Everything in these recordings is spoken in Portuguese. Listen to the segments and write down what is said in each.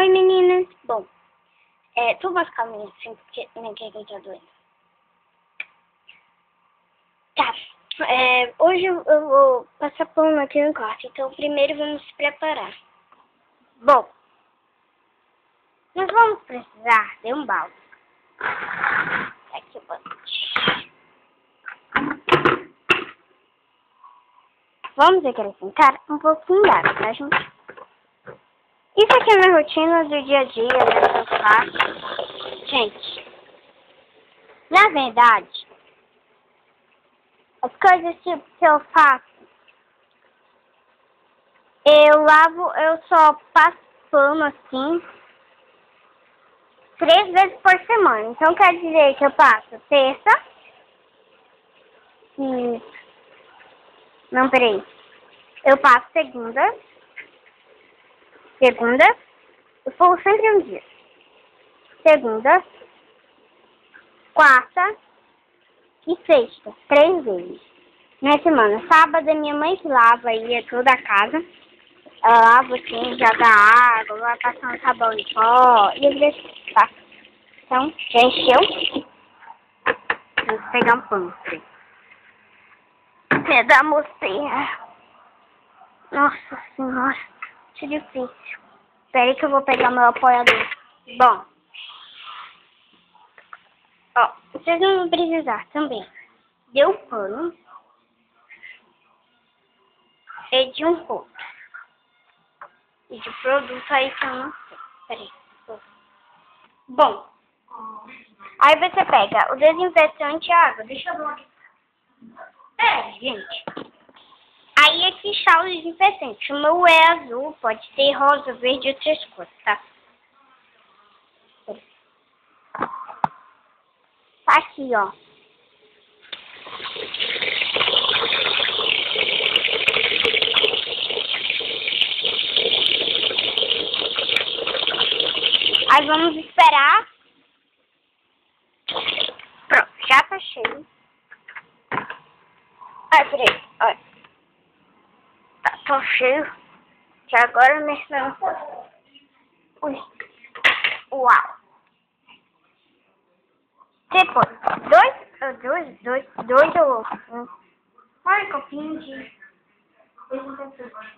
Oi, meninas. Bom, tu vai ficar meio assim porque ninguém tá doendo. Tá, hoje eu vou passar pano aqui no quarto, então primeiro vamos se preparar. Bom, nós vamos precisar de um balde. Aqui o balde. Vamos acrescentar um pouquinho d'água, tá, gente? Isso aqui é minha rotina do dia a dia, né, que eu faço. Gente, na verdade, as coisas tipo que eu faço, eu só passo pano assim 3 vezes por semana. Então quer dizer que eu passo terça e... Não, peraí. Eu passo segunda, eu for sempre um dia. Segunda, quarta e sexta, 3 vezes na semana. Sábado é minha mãe que lava aí é toda a casa. Ela lava assim, joga água, vai passando sabão em pó e às vezes passa. Então, já encheu. Vou pegar um pano. É da mocinha. Nossa senhora, que difícil. Espera aí que eu vou pegar meu apoiador. Bom, ó, vocês vão precisar também de um pano e de um rodo. E de produto aí que eu não sei. Peraí. Bom, aí você pega o desinfetante e a água. Deixa eu ver aqui. Gente. Aí aqui está o desinfetante. O meu é azul, pode ser rosa, verde e outras cores, tá? Tá aqui, ó. Aí vamos esperar. Pronto, já tá cheio. Ai, peraí, olha. Tá tão cheio que agora nesse não. Ui. Uau. Depois, dois ou um. Olha, copinho de desinfetante.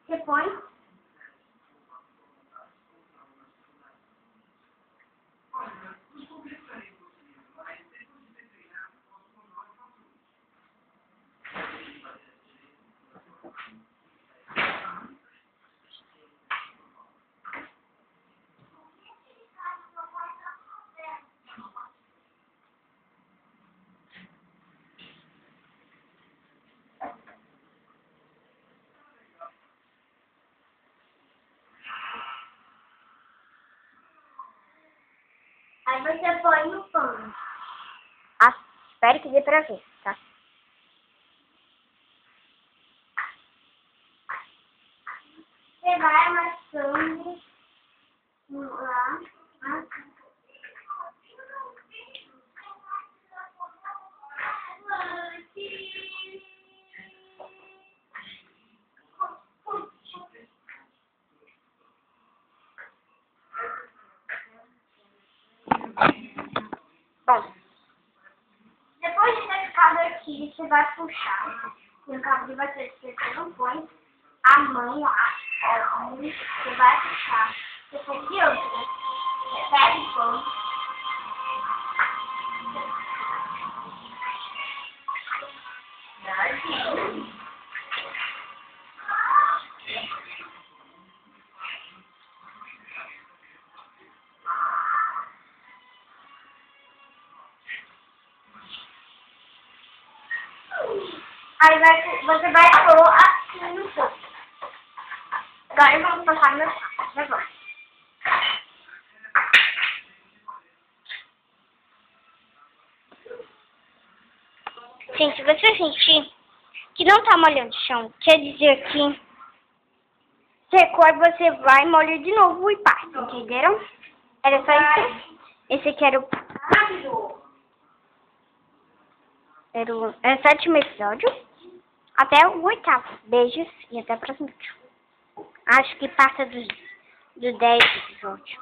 Você põe. Aí você põe no pano. Espere que dê pra ver, tá? Você vai amassando lá. Bom, depois de ter ficado aqui, você vai puxar. E o cabo de bateria que você não põe a mão lá. Ó, você vai puxar. Você põe de outra. Você pega o pão. Aí você vai pôr assim no pão. Agora vamos passar meu saco, já vamos. Gente, se você sentir que não tá molhando o chão, quer dizer que secou, você vai, molha de novo e passa, entenderam? Era só isso. Esse aqui era o 7º episódio. Até o 8º. Beijos e até o próximo vídeo. Acho que passa dos 10 episódios.